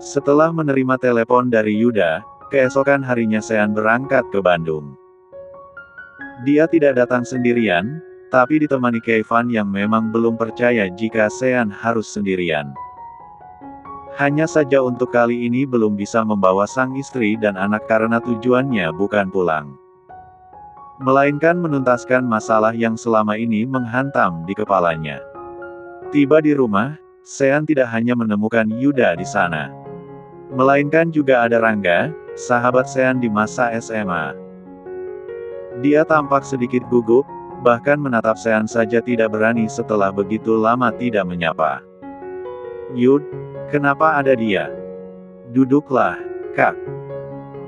Setelah menerima telepon dari Yuda, keesokan harinya Sean berangkat ke Bandung. Dia tidak datang sendirian, tapi ditemani Keivan yang memang belum percaya jika Sean harus sendirian. Hanya saja untuk kali ini belum bisa membawa sang istri dan anak karena tujuannya bukan pulang, melainkan menuntaskan masalah yang selama ini menghantam di kepalanya. Tiba di rumah, Sean tidak hanya menemukan Yuda di sana, melainkan juga ada Rangga, sahabat Sean di masa SMA. Dia tampak sedikit gugup, bahkan menatap Sean saja tidak berani setelah begitu lama tidak menyapa. "Yud, kenapa ada dia? Duduklah, Kak.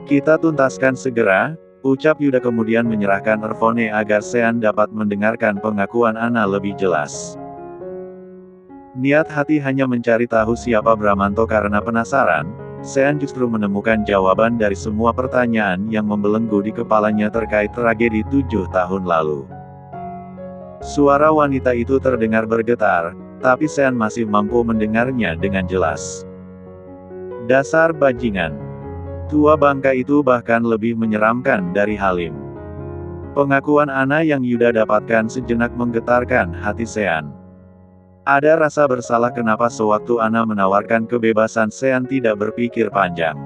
Kita tuntaskan segera," ucap Yuda kemudian menyerahkan earphone agar Sean dapat mendengarkan pengakuan Ana lebih jelas. Niat hati hanya mencari tahu siapa Bramanto karena penasaran, Sean justru menemukan jawaban dari semua pertanyaan yang membelenggu di kepalanya terkait tragedi 7 tahun lalu. Suara wanita itu terdengar bergetar, tapi Sean masih mampu mendengarnya dengan jelas. "Dasar bajingan. Tua bangka itu bahkan lebih menyeramkan dari Halim." Pengakuan Ana yang Yuda dapatkan sejenak menggetarkan hati Sean. Ada rasa bersalah kenapa sewaktu Ana menawarkan kebebasan Sean tidak berpikir panjang.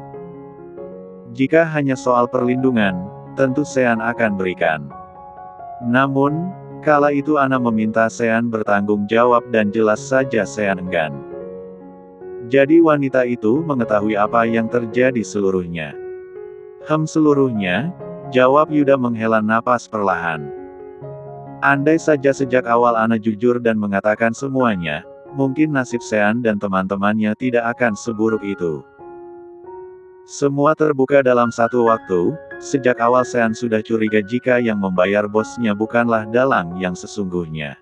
Jika hanya soal perlindungan, tentu Sean akan berikan. Namun, kala itu Ana meminta Sean bertanggung jawab dan jelas saja Sean enggan. Jadi wanita itu mengetahui apa yang terjadi seluruhnya. Seluruhnya, jawab Yuda menghela napas perlahan. Andai saja sejak awal Ana jujur dan mengatakan semuanya, mungkin nasib Sean dan teman-temannya tidak akan seburuk itu. Semua terbuka dalam satu waktu, sejak awal Sean sudah curiga jika yang membayar bosnya bukanlah dalang yang sesungguhnya.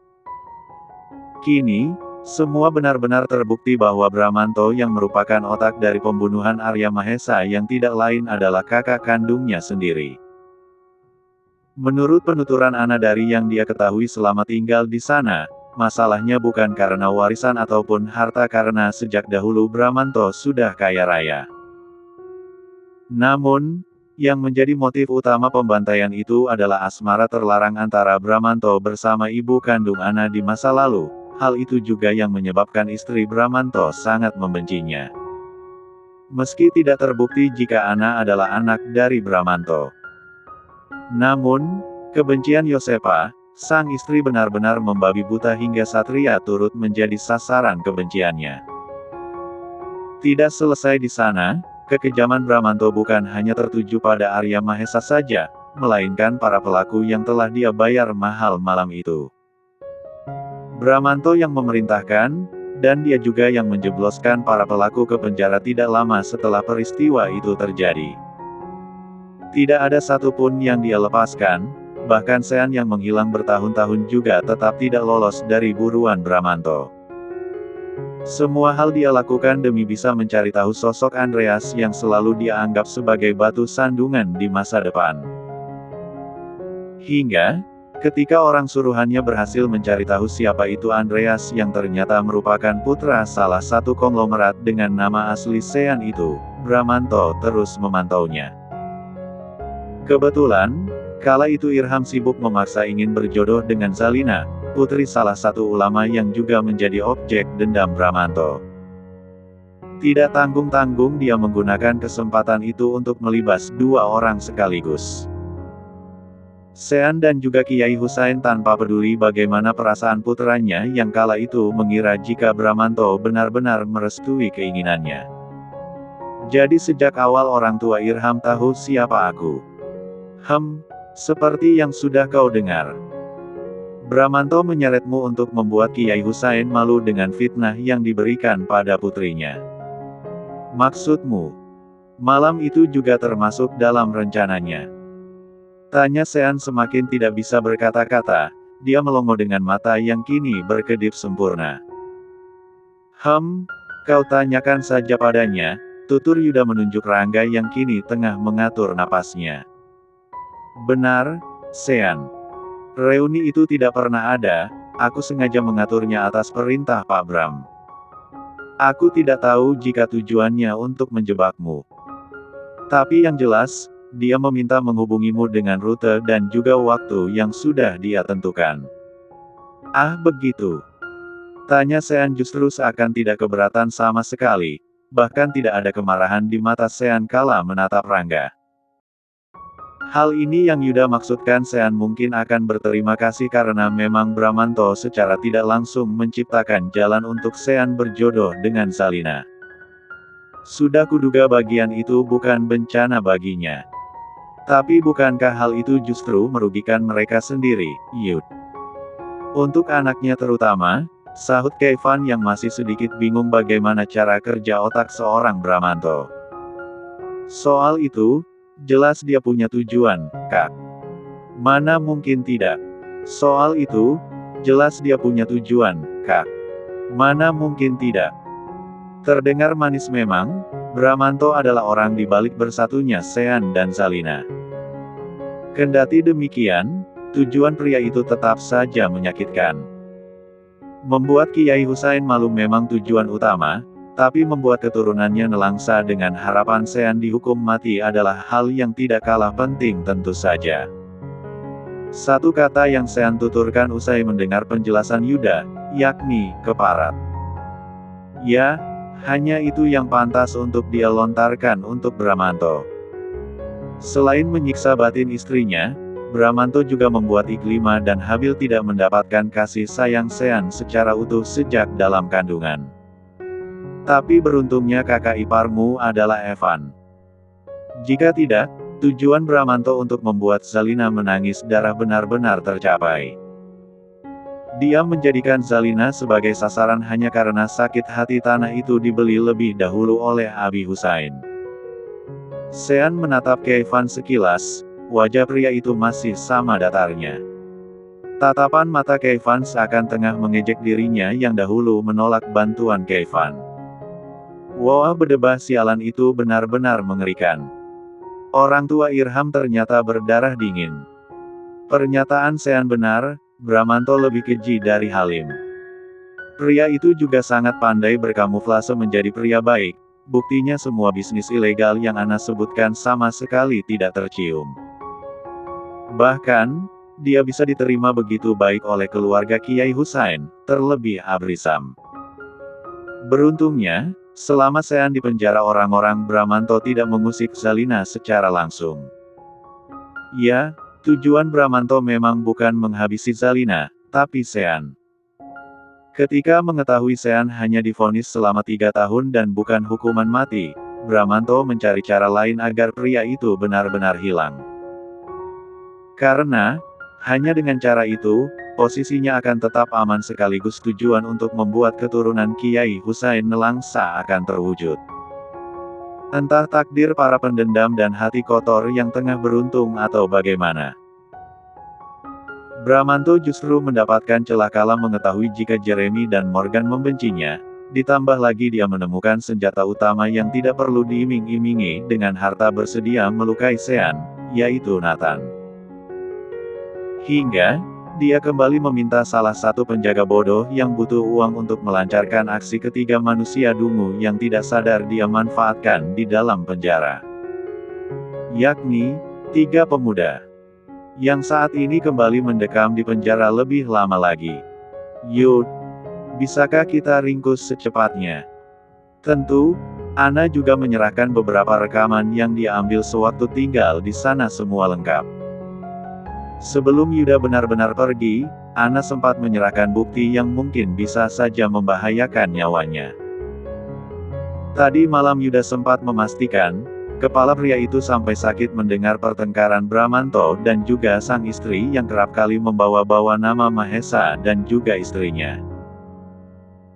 Kini, semua benar-benar terbukti bahwa Bramanto yang merupakan otak dari pembunuhan Arya Mahesa yang tidak lain adalah kakak kandungnya sendiri. Menurut penuturan Ana dari yang dia ketahui selama tinggal di sana, masalahnya bukan karena warisan ataupun harta karena sejak dahulu Bramanto sudah kaya raya. Namun, yang menjadi motif utama pembantaian itu adalah asmara terlarang antara Bramanto bersama ibu kandung Ana di masa lalu. Hal itu juga yang menyebabkan istri Bramanto sangat membencinya. Meski tidak terbukti jika Ana adalah anak dari Bramanto. Namun, kebencian Yosepa, sang istri benar-benar membabi buta hingga Satria turut menjadi sasaran kebenciannya. Tidak selesai di sana, kekejaman Bramanto bukan hanya tertuju pada Arya Mahesa saja, melainkan para pelaku yang telah dia bayar mahal malam itu. Bramanto yang memerintahkan, dan dia juga yang menjebloskan para pelaku ke penjara tidak lama setelah peristiwa itu terjadi. Tidak ada satupun yang dia lepaskan, bahkan Sean yang menghilang bertahun-tahun juga tetap tidak lolos dari buruan Bramanto. Semua hal dia lakukan demi bisa mencari tahu sosok Andreas yang selalu dia anggap sebagai batu sandungan di masa depan. Hingga, ketika orang suruhannya berhasil mencari tahu siapa itu Andreas yang ternyata merupakan putra salah satu konglomerat dengan nama asli Sean itu, Bramanto terus memantaunya. Kebetulan, kala itu Irham sibuk memaksa ingin berjodoh dengan Zalina, putri salah satu ulama yang juga menjadi objek dendam Bramanto. Tidak tanggung-tanggung dia menggunakan kesempatan itu untuk melibas dua orang sekaligus. Sean dan juga Kiai Husain tanpa peduli bagaimana perasaan putranya yang kala itu mengira jika Bramanto benar-benar merestui keinginannya. Jadi sejak awal orang tua Irham tahu siapa aku. Seperti yang sudah kau dengar. Bramanto menyeretmu untuk membuat Kiai Husain malu dengan fitnah yang diberikan pada putrinya. Maksudmu? Malam itu juga termasuk dalam rencananya? Tanya Sean semakin tidak bisa berkata-kata, dia melongo dengan mata yang kini berkedip sempurna. Kau tanyakan saja padanya, tutur Yuda menunjuk Rangga yang kini tengah mengatur napasnya. Benar, Sean. Reuni itu tidak pernah ada, aku sengaja mengaturnya atas perintah Pak Bram. Aku tidak tahu jika tujuannya untuk menjebakmu. Tapi yang jelas, dia meminta menghubungimu dengan rute dan juga waktu yang sudah dia tentukan. Ah begitu. Tanya Sean justru seakan tidak keberatan sama sekali, bahkan tidak ada kemarahan di mata Sean kala menatap Rangga. Hal ini yang Yuda maksudkan Sean mungkin akan berterima kasih karena memang Bramanto secara tidak langsung menciptakan jalan untuk Sean berjodoh dengan Zalina. Sudah kuduga bagian itu bukan bencana baginya. Tapi bukankah hal itu justru merugikan mereka sendiri, Yud? Untuk anaknya terutama, sahut Keivan yang masih sedikit bingung bagaimana cara kerja otak seorang Bramanto. Soal itu, jelas dia punya tujuan, Kak. Mana mungkin tidak. Soal itu, jelas dia punya tujuan, Kak. Mana mungkin tidak. Terdengar manis memang, Bramanto adalah orang di balik bersatunya Sean dan Zalina. Kendati demikian, tujuan pria itu tetap saja menyakitkan. Membuat Kiai Husain malu memang tujuan utama, tapi membuat keturunannya nelangsa dengan harapan Sean dihukum mati adalah hal yang tidak kalah penting tentu saja. Satu kata yang Sean tuturkan usai mendengar penjelasan Yuda, yakni, keparat. Ya, hanya itu yang pantas untuk dia lontarkan untuk Bramanto. Selain menyiksa batin istrinya, Bramanto juga membuat Iklima dan Habil tidak mendapatkan kasih sayang Sean secara utuh sejak dalam kandungan. Tapi beruntungnya kakak iparmu adalah Evan. Jika tidak, tujuan Bramanto untuk membuat Zalina menangis darah benar-benar tercapai. Dia menjadikan Zalina sebagai sasaran hanya karena sakit hati tanah itu dibeli lebih dahulu oleh Abi Husain. Sean menatap Keivan sekilas, wajah pria itu masih sama datarnya. Tatapan mata Keivan seakan tengah mengejek dirinya yang dahulu menolak bantuan Keivan. Wah berdebah sialan itu benar-benar mengerikan. Orang tua Irham ternyata berdarah dingin. Pernyataan Sean benar, Bramanto lebih keji dari Halim. Pria itu juga sangat pandai berkamuflase menjadi pria baik, buktinya semua bisnis ilegal yang Ana sebutkan sama sekali tidak tercium. Bahkan, dia bisa diterima begitu baik oleh keluarga Kiai Husain, terlebih Abrisam. Beruntungnya, selama Sean di penjara orang-orang Bramanto tidak mengusik Zalina secara langsung. Ya, tujuan Bramanto memang bukan menghabisi Zalina, tapi Sean. Ketika mengetahui Sean hanya divonis selama 3 tahun dan bukan hukuman mati, Bramanto mencari cara lain agar pria itu benar-benar hilang. Karena, hanya dengan cara itu, posisinya akan tetap aman sekaligus tujuan untuk membuat keturunan Kiai Husain nelangsa akan terwujud. Entah takdir para pendendam dan hati kotor yang tengah beruntung atau bagaimana. Bramanto justru mendapatkan celah kala mengetahui jika Jeremy dan Morgan membencinya, ditambah lagi dia menemukan senjata utama yang tidak perlu diiming-imingi dengan harta bersedia melukai Sean, yaitu Nathan. Hingga, dia kembali meminta salah satu penjaga bodoh yang butuh uang untuk melancarkan aksi ketiga manusia dungu yang tidak sadar dia manfaatkan di dalam penjara. Yakni, 3 pemuda. Yang saat ini kembali mendekam di penjara lebih lama lagi. Yud, bisakah kita ringkus secepatnya? Tentu, Ana juga menyerahkan beberapa rekaman yang dia ambil sewaktu tinggal di sana semua lengkap. Sebelum Yuda benar-benar pergi, Ana sempat menyerahkan bukti yang mungkin bisa saja membahayakan nyawanya. Tadi malam Yuda sempat memastikan, kepala pria itu sampai sakit mendengar pertengkaran Bramanto dan juga sang istri yang kerap kali membawa-bawa nama Mahesa dan juga istrinya.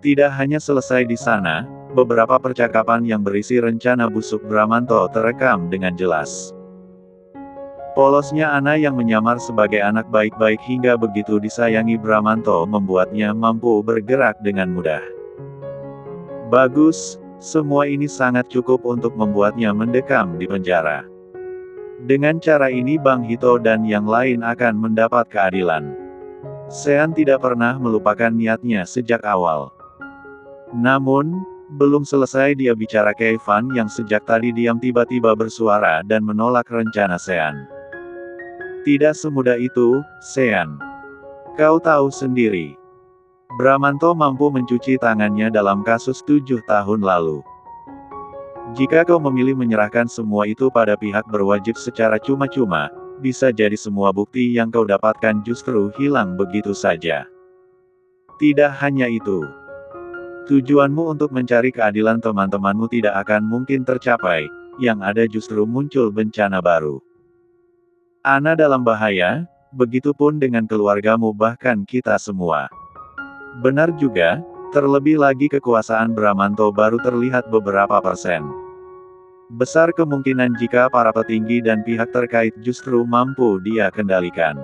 Tidak hanya selesai di sana, beberapa percakapan yang berisi rencana busuk Bramanto terekam dengan jelas. Polosnya Ana yang menyamar sebagai anak baik-baik hingga begitu disayangi Bramanto membuatnya mampu bergerak dengan mudah. Bagus, semua ini sangat cukup untuk membuatnya mendekam di penjara. Dengan cara ini Bang Hito dan yang lain akan mendapat keadilan. Sean tidak pernah melupakan niatnya sejak awal. Namun, Belum selesai dia bicara, Keifan yang sejak tadi diam tiba-tiba bersuara dan menolak rencana Sean. Tidak semudah itu, Sean. Kau tahu sendiri. Bramanto mampu mencuci tangannya dalam kasus 7 tahun lalu. Jika kau memilih menyerahkan semua itu pada pihak berwajib secara cuma-cuma, bisa jadi semua bukti yang kau dapatkan justru hilang begitu saja. Tidak hanya itu. Tujuanmu untuk mencari keadilan teman-temanmu tidak akan mungkin tercapai, yang ada justru muncul bencana baru. Ana dalam bahaya, begitupun dengan keluargamu bahkan kita semua. Benar juga, terlebih lagi kekuasaan Bramanto baru terlihat beberapa persen. Besar kemungkinan jika para petinggi dan pihak terkait justru mampu dia kendalikan.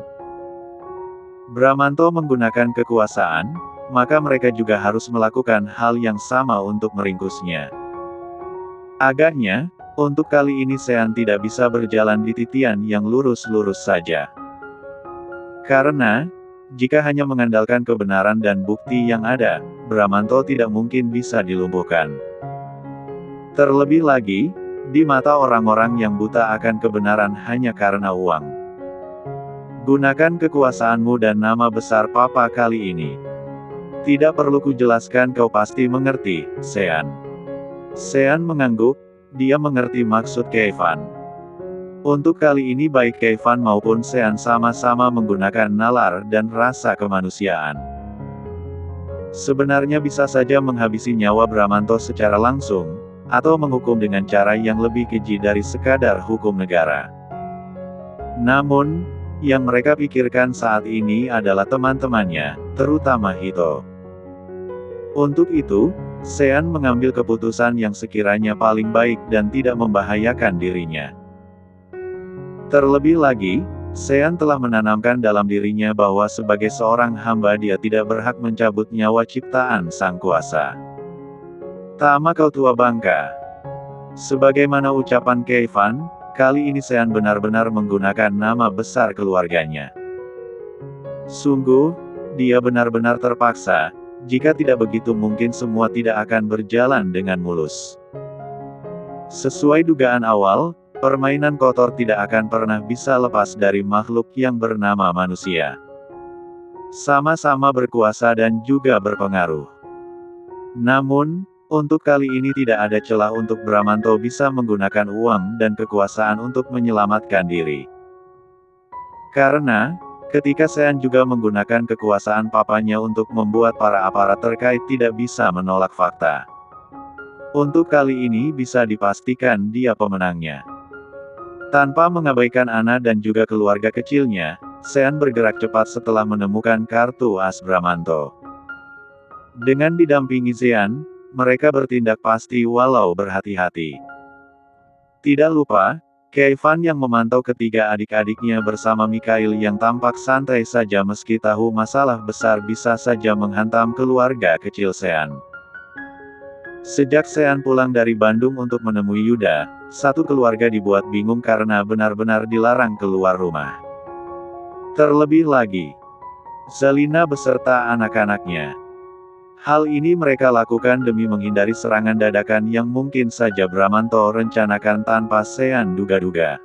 Bramanto menggunakan kekuasaan, maka mereka juga harus melakukan hal yang sama untuk meringkusnya. Agaknya, untuk kali ini Sean tidak bisa berjalan di titian yang lurus-lurus saja. Karena, jika hanya mengandalkan kebenaran dan bukti yang ada, Bramanto tidak mungkin bisa dilumpuhkan. Terlebih lagi, di mata orang-orang yang buta akan kebenaran hanya karena uang. Gunakan kekuasaanmu dan nama besar Papa kali ini. Tidak perlu kujelaskan, kau pasti mengerti, Sean. Sean mengangguk, dia mengerti maksud Keifan. Untuk kali ini baik Keifan maupun Sean sama-sama menggunakan nalar dan rasa kemanusiaan. Sebenarnya bisa saja menghabisi nyawa Bramanto secara langsung, atau menghukum dengan cara yang lebih keji dari sekadar hukum negara. Namun, yang mereka pikirkan saat ini adalah teman-temannya, terutama Hito. Untuk itu, Sean mengambil keputusan yang sekiranya paling baik dan tidak membahayakan dirinya. Terlebih lagi, Sean telah menanamkan dalam dirinya bahwa sebagai seorang hamba dia tidak berhak mencabut nyawa ciptaan Sang Kuasa. Tama kau tua bangka. Sebagaimana ucapan Keifan, kali ini Sean benar-benar menggunakan nama besar keluarganya. Sungguh, dia benar-benar terpaksa. Jika tidak begitu mungkin semua tidak akan berjalan dengan mulus. Sesuai dugaan awal, permainan kotor tidak akan pernah bisa lepas dari makhluk yang bernama manusia. Sama-sama berkuasa dan juga berpengaruh. Namun, untuk kali ini tidak ada celah untuk Bramanto bisa menggunakan uang dan kekuasaan untuk menyelamatkan diri. Karena, ketika Sean juga menggunakan kekuasaan papanya untuk membuat para aparat terkait tidak bisa menolak fakta. Untuk kali ini bisa dipastikan dia pemenangnya. Tanpa mengabaikan Ana dan juga keluarga kecilnya, Sean bergerak cepat setelah menemukan kartu as Bramanto. Dengan didampingi Sean, mereka bertindak pasti walau berhati-hati. Tidak lupa, Keifan yang memantau ketiga adik-adiknya bersama Mikhail yang tampak santai saja meski tahu masalah besar bisa saja menghantam keluarga kecil Sean. Sejak Sean pulang dari Bandung untuk menemui Yuda, satu keluarga dibuat bingung karena benar-benar dilarang keluar rumah. Terlebih lagi, Zalina beserta anak-anaknya. Hal ini mereka lakukan demi menghindari serangan dadakan yang mungkin saja Bramanto rencanakan tanpa Sean duga-duga.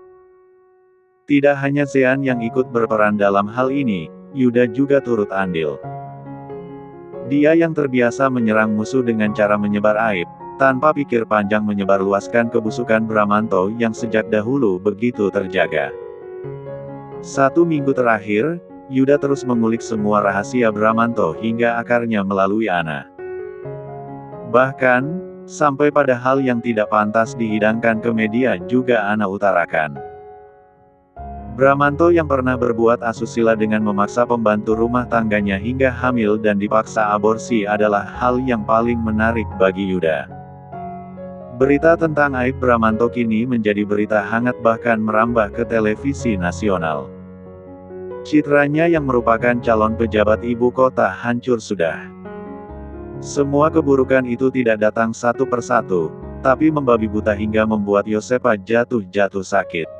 Tidak hanya Sean yang ikut berperan dalam hal ini, Yuda juga turut andil. Dia yang terbiasa menyerang musuh dengan cara menyebar aib, tanpa pikir panjang menyebarluaskan kebusukan Bramanto yang sejak dahulu begitu terjaga. 1 minggu terakhir, Yuda terus mengulik semua rahasia Bramanto hingga akarnya melalui Ana. Bahkan, sampai pada hal yang tidak pantas dihidangkan ke media juga Ana utarakan. Bramanto yang pernah berbuat asusila dengan memaksa pembantu rumah tangganya hingga hamil dan dipaksa aborsi adalah hal yang paling menarik bagi Yuda. Berita tentang aib Bramanto kini menjadi berita hangat bahkan merambah ke televisi nasional. Citranya yang merupakan calon pejabat ibu kota hancur sudah. Semua keburukan itu tidak datang satu persatu, tapi membabi buta hingga membuat Yosepa jatuh sakit.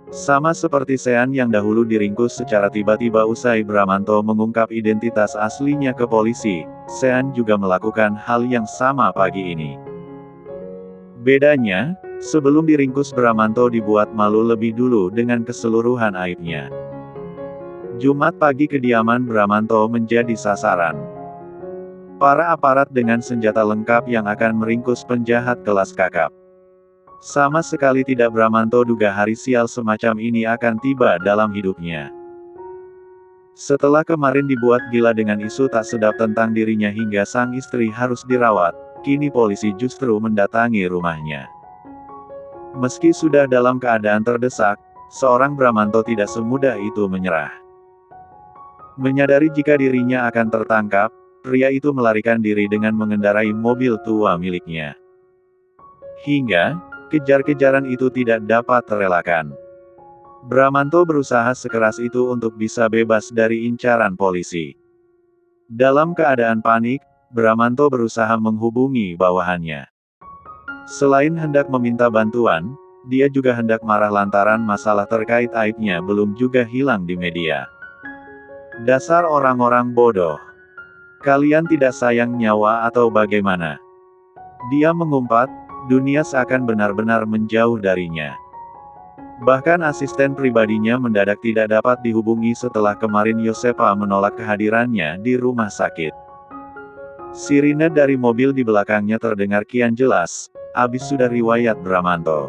Sama seperti Sean yang dahulu diringkus secara tiba-tiba usai Bramanto mengungkap identitas aslinya ke polisi, Sean juga melakukan hal yang sama pagi ini. Bedanya, sebelum diringkus Bramanto dibuat malu lebih dulu dengan keseluruhan aibnya. Jumat pagi kediaman Bramanto menjadi sasaran para aparat dengan senjata lengkap yang akan meringkus penjahat kelas kakap. Sama sekali tidak Bramanto duga hari sial semacam ini akan tiba dalam hidupnya. Setelah kemarin dibuat gila dengan isu tak sedap tentang dirinya hingga sang istri harus dirawat, kini polisi justru mendatangi rumahnya. Meski sudah dalam keadaan terdesak, seorang Bramanto tidak semudah itu menyerah. Menyadari jika dirinya akan tertangkap, pria itu melarikan diri dengan mengendarai mobil tua miliknya. Hingga kejar-kejaran itu tidak dapat terelakkan. Bramanto berusaha sekeras itu untuk bisa bebas dari incaran polisi. Dalam keadaan panik, Bramanto berusaha menghubungi bawahannya. Selain hendak meminta bantuan, dia juga hendak marah lantaran masalah terkait aibnya belum juga hilang di media. Dasar orang-orang bodoh. Kalian tidak sayang nyawa atau bagaimana? Dia mengumpat, dunia seakan benar-benar menjauh darinya. Bahkan asisten pribadinya mendadak tidak dapat dihubungi setelah kemarin Yosefa menolak kehadirannya di rumah sakit. Sirine dari mobil di belakangnya terdengar kian jelas, abis sudah riwayat Bramanto.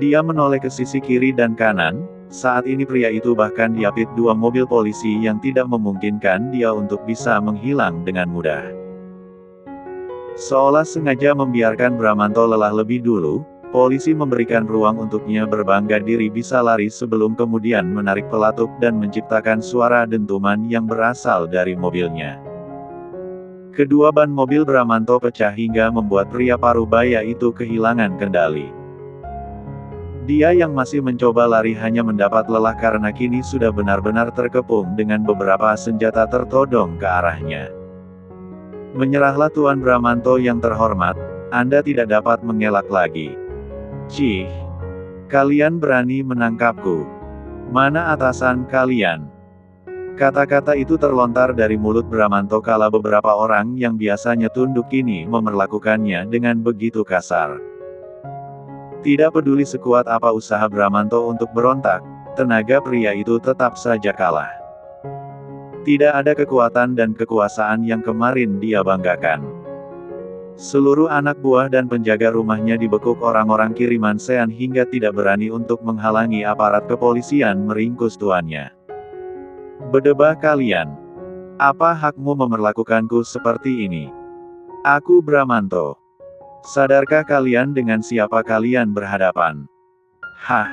Dia menoleh ke sisi kiri dan kanan, saat ini pria itu bahkan diapit dua mobil polisi yang tidak memungkinkan dia untuk bisa menghilang dengan mudah. Seolah sengaja membiarkan Bramanto lelah lebih dulu, polisi memberikan ruang untuknya berbangga diri bisa lari sebelum kemudian menarik pelatuk dan menciptakan suara dentuman yang berasal dari mobilnya. Kedua ban mobil Bramanto pecah hingga membuat pria parubaya itu kehilangan kendali. Dia yang masih mencoba lari hanya mendapat lelah karena kini sudah benar-benar terkepung dengan beberapa senjata tertodong ke arahnya. Menyerahlah Tuan Bramanto yang terhormat, Anda tidak dapat mengelak lagi. Cih! Kalian berani menangkapku. Mana atasan kalian? Kata-kata itu terlontar dari mulut Bramanto kala beberapa orang yang biasanya tunduk kini memperlakukannya dengan begitu kasar. Tidak peduli sekuat apa usaha Bramanto untuk berontak, tenaga pria itu tetap saja kalah. Tidak ada kekuatan dan kekuasaan yang kemarin dia banggakan. Seluruh anak buah dan penjaga rumahnya dibekuk orang-orang kiriman Sean hingga tidak berani untuk menghalangi aparat kepolisian meringkus tuannya. Berdebah kalian. Apa hakmu memperlakukanku seperti ini? Aku Bramanto. Sadarkah kalian dengan siapa kalian berhadapan? Hah!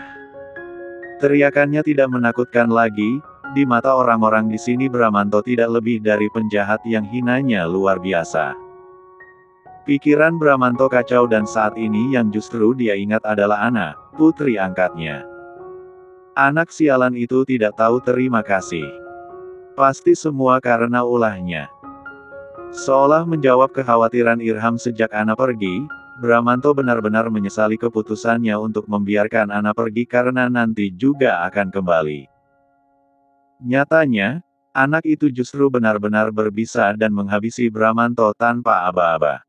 Teriakannya tidak menakutkan lagi. Di mata orang-orang di sini Bramanto tidak lebih dari penjahat yang hinanya luar biasa. Pikiran Bramanto kacau dan saat ini yang justru dia ingat adalah Anna, putri angkatnya. Anak sialan itu tidak tahu terima kasih. Pasti semua karena ulahnya. Seolah menjawab kekhawatiran Irham sejak Anna pergi, Bramanto benar-benar menyesali keputusannya untuk membiarkan Anna pergi karena nanti juga akan kembali. Nyatanya, anak itu justru benar-benar berbisa dan menghabisi Bramanto tanpa aba-aba.